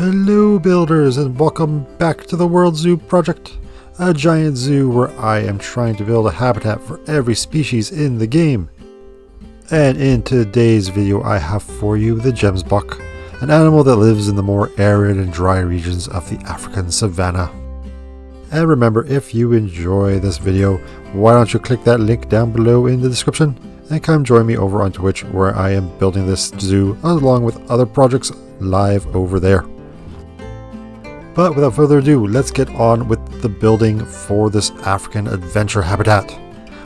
Hello builders, and welcome back to the World Zoo project, a giant zoo where I am trying to build a habitat for every species in the game. And in today's video I have for you the Gemsbok, an animal that lives in the more arid and dry regions of the African savanna. And remember, if you enjoy this video, why don't you click that link down below in the description and come join me over on Twitch, where I am building this zoo along with other projects live over there. But without further ado, let's get on with the building for this African adventure habitat.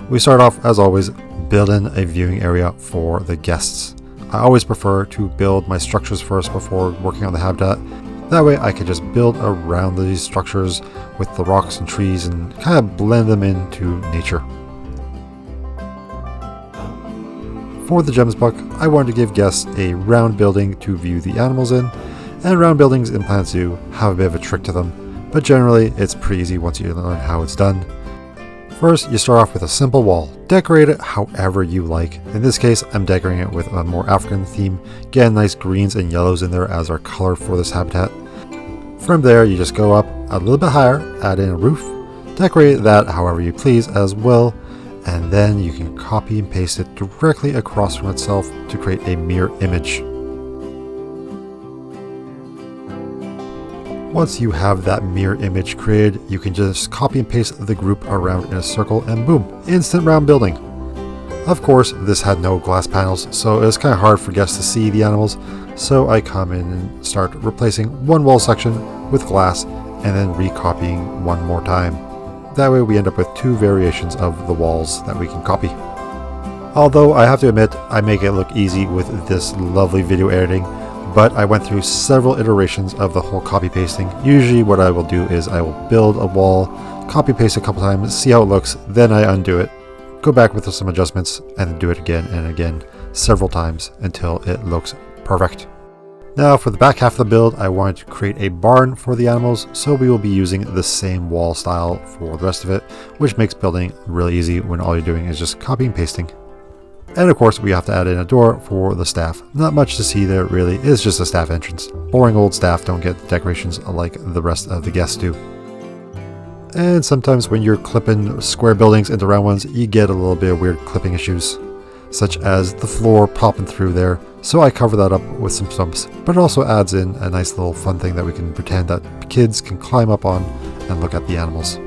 We start off, as always, building a viewing area for the guests. I always prefer to build my structures first before working on the habitat. That way I can just build around these structures with the rocks and trees and kind of blend them into nature. For the Gemsbok, I wanted to give guests a round building to view the animals in, and round buildings in Planet Zoo have a bit of a trick to them, but generally it's pretty easy once you learn how it's done. First, you start off with a simple wall. Decorate it however you like. In this case, I'm decorating it with a more African theme, getting nice greens and yellows in there as our color for this habitat. From there, you just go up a little bit higher, add in a roof, decorate that however you please as well, and then you can copy and paste it directly across from itself to create a mirror image. Once you have that mirror image created, you can just copy and paste the group around in a circle and boom, instant round building. Of course, this had no glass panels, so it was kind of hard for guests to see the animals, so I come in and start replacing one wall section with glass and then recopying one more time. That way we end up with two variations of the walls that we can copy. Although I have to admit, I make it look easy with this lovely video editing, but I went through several iterations of the whole copy pasting. Usually what I will do is I will build a wall, copy paste a couple times, see how it looks, then I undo it, go back with some adjustments, and do it again and again several times until it looks perfect. Now for the back half of the build, I wanted to create a barn for the animals, so we will be using the same wall style for the rest of it, which makes building really easy when all you're doing is just copying and pasting. And of course we have to add in a door for the staff. Not much to see there really, it's just a staff entrance. Boring old staff don't get decorations like the rest of the guests do. And sometimes when you're clipping square buildings into round ones, you get a little bit of weird clipping issues, such as the floor popping through there. So I cover that up with some stumps, but it also adds in a nice little fun thing that we can pretend that kids can climb up on and look at the animals.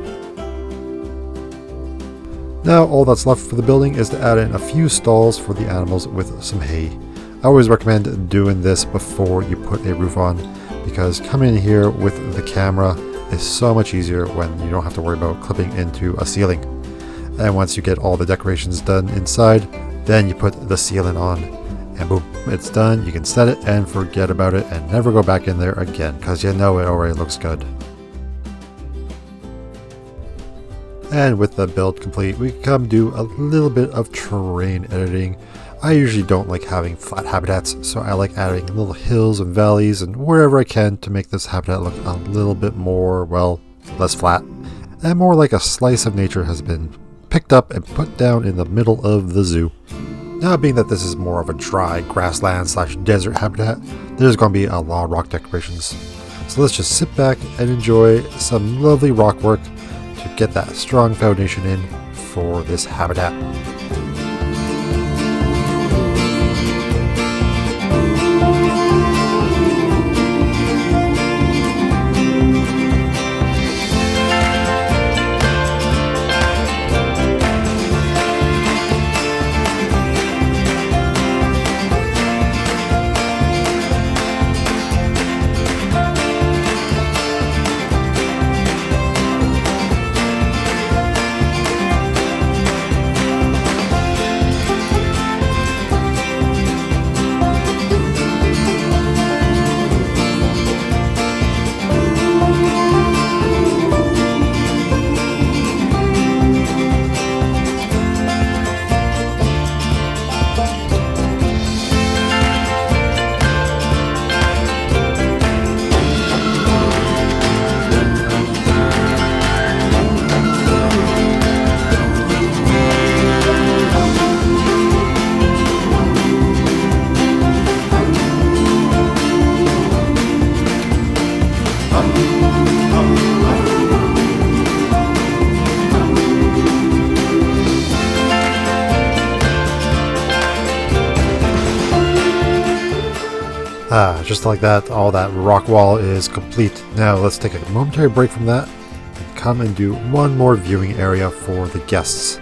Now all that's left for the building is to add in a few stalls for the animals with some hay. I always recommend doing this before you put a roof on, because coming in here with the camera is so much easier when you don't have to worry about clipping into a ceiling. And once you get all the decorations done inside, then you put the ceiling on. And boom, it's done. You can set it and forget about it and never go back in there again, because you know it already looks good. And with the build complete, we can come do a little bit of terrain editing. I usually don't like having flat habitats, so I like adding little hills and valleys and wherever I can to make this habitat look a little bit more, well, less flat. And more like a slice of nature has been picked up and put down in the middle of the zoo. Now, being that this is more of a dry grassland / desert habitat, there's going to be a lot of rock decorations. So let's just sit back and enjoy some lovely rock work to get that strong foundation in for this habitat. Just like that, all that rock wall is complete. Now let's take a momentary break from that and come and do one more viewing area for the guests.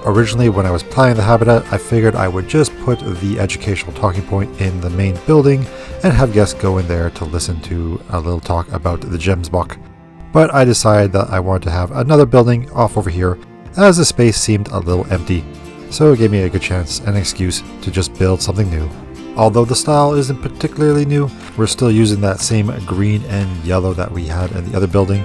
Originally, when I was planning the habitat, I figured I would just put the educational talking point in the main building and have guests go in there to listen to a little talk about the Gemsbok. But I decided that I wanted to have another building off over here, as the space seemed a little empty, so it gave me a good chance and excuse to just build something new. Although the style isn't particularly new, we're still using that same green and yellow that we had in the other building.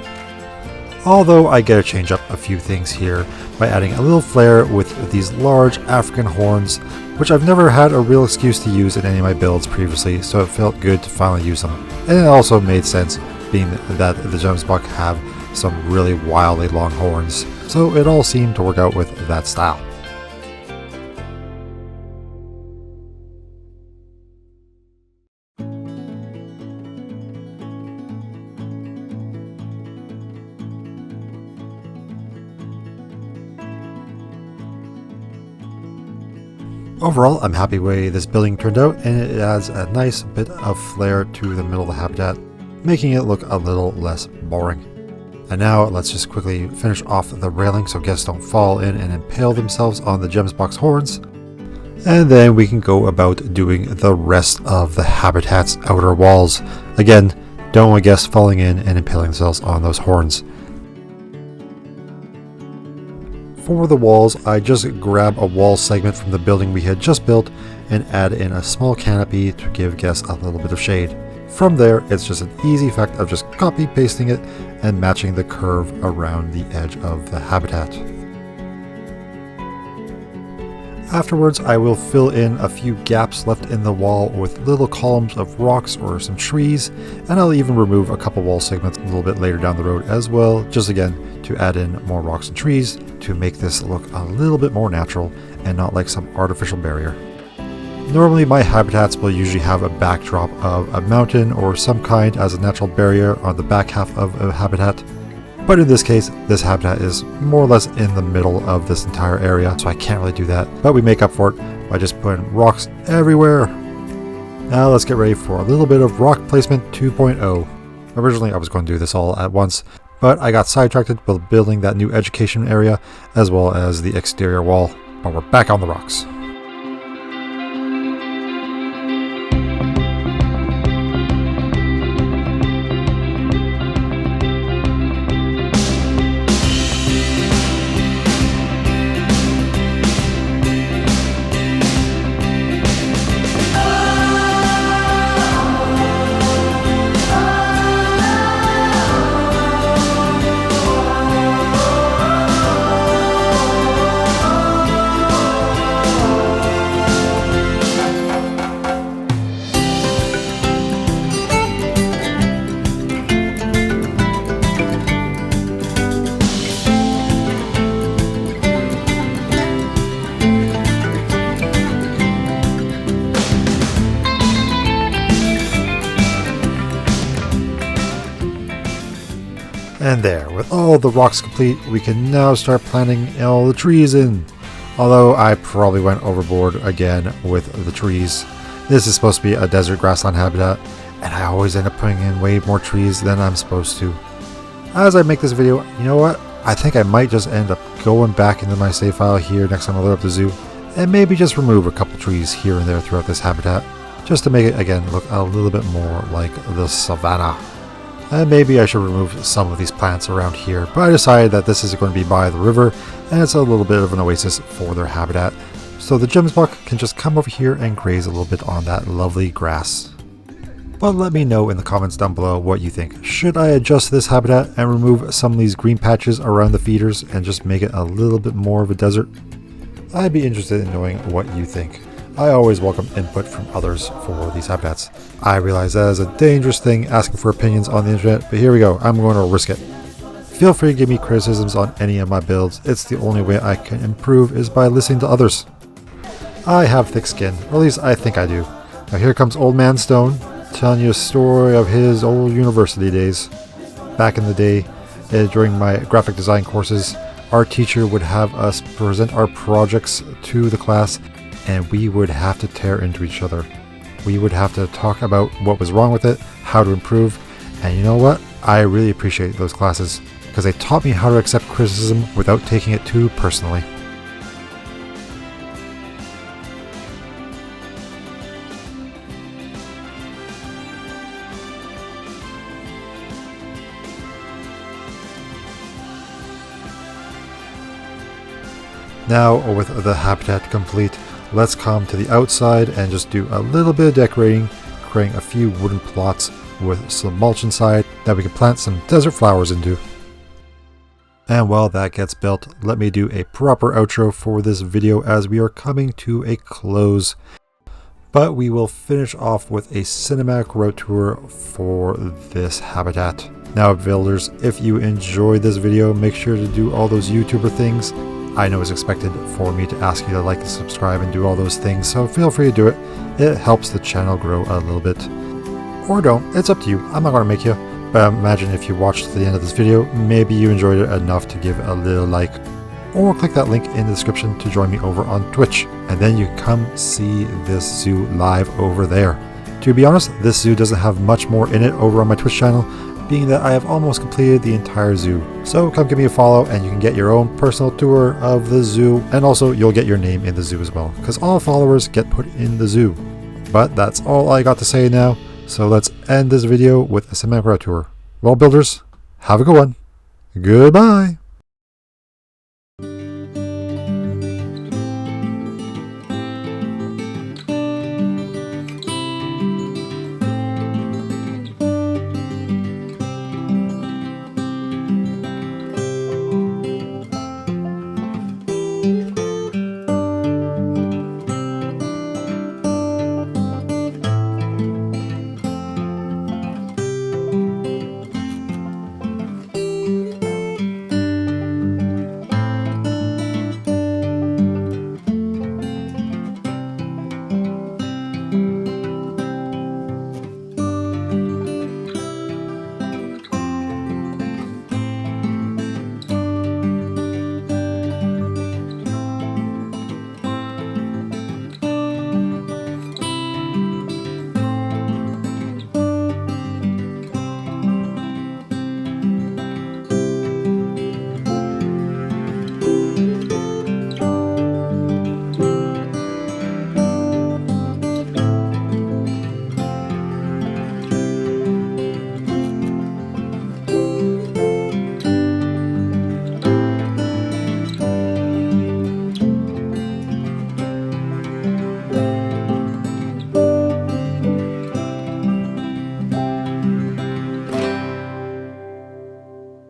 Although I get to change up a few things here by adding a little flair with these large African horns, which I've never had a real excuse to use in any of my builds previously, so it felt good to finally use them. And it also made sense, being that the Gemsbok have some really wildly long horns, so it all seemed to work out with that style. Overall, I'm happy with the way this building turned out, and it adds a nice bit of flair to the middle of the habitat, making it look a little less boring. And now let's just quickly finish off the railing so guests don't fall in and impale themselves on the Gemsbok's horns. And then we can go about doing the rest of the habitat's outer walls. Again, don't want guests falling in and impaling themselves on those horns. For the walls, I just grab a wall segment from the building we had just built and add in a small canopy to give guests a little bit of shade. From there, it's just an easy effect of just copy pasting it and matching the curve around the edge of the habitat. Afterwards, I will fill in a few gaps left in the wall with little columns of rocks or some trees, and I'll even remove a couple wall segments a little bit later down the road as well, just again to add in more rocks and trees to make this look a little bit more natural and not like some artificial barrier. Normally my habitats will usually have a backdrop of a mountain or some kind as a natural barrier on the back half of a habitat, but in this case this habitat is more or less in the middle of this entire area, so I can't really do that, but we make up for it by just putting rocks everywhere. Now let's get ready for a little bit of rock placement 2.0. Originally I was going to do this all at once, but I got sidetracked with building that new education area as well as the exterior wall, but we're back on the rocks. And there, with all the rocks complete, we can now start planting all the trees in. Although I probably went overboard again with the trees. This is supposed to be a desert grassland habitat, and I always end up putting in way more trees than I'm supposed to. As I make this video, you know what? I think I might just end up going back into my save file here next time I load up the zoo, and maybe just remove a couple trees here and there throughout this habitat, just to make it again look a little bit more like the savanna. And maybe I should remove some of these plants around here, but I decided that this is going to be by the river and it's a little bit of an oasis for their habitat, so the Gemsbok can just come over here and graze a little bit on that lovely grass. But let me know in the comments down below what you think. Should I adjust this habitat and remove some of these green patches around the feeders and just make it a little bit more of a desert? I'd be interested in knowing what you think. I always welcome input from others for these habitats. I realize that is a dangerous thing asking for opinions on the internet, but here we go, I'm going to risk it. Feel free to give me criticisms on any of my builds. It's the only way I can improve is by listening to others. I have thick skin, or at least I think I do. Now here comes Old Man Stone telling you a story of his old university days. Back in the day, during my graphic design courses, our teacher would have us present our projects to the class, and we would have to tear into each other. We would have to talk about what was wrong with it, how to improve, and you know what? I really appreciate those classes, because they taught me how to accept criticism without taking it too personally. Now, with the habitat complete, let's come to the outside and just do a little bit of decorating, creating a few wooden plots with some mulch inside that we can plant some desert flowers into. And while that gets built, let me do a proper outro for this video as we are coming to a close. But we will finish off with a cinematic road tour for this habitat. Now builders, if you enjoyed this video, make sure to do all those YouTuber things. I know it's expected for me to ask you to like and subscribe and do all those things, so feel free to do it. It helps the channel grow a little bit. Or don't, it's up to you. I'm not going to make you. But imagine if you watched to the end of this video, maybe you enjoyed it enough to give a little like. Or click that link in the description to join me over on Twitch, and then you can come see this zoo live over there. To be honest, this zoo doesn't have much more in it over on my Twitch channel, being that I have almost completed the entire zoo. So come give me a follow and you can get your own personal tour of the zoo, and also you'll get your name in the zoo as well, because all followers get put in the zoo. But that's all I got to say now, so let's end this video with a cinematic road tour. Well builders, have a good one. Goodbye!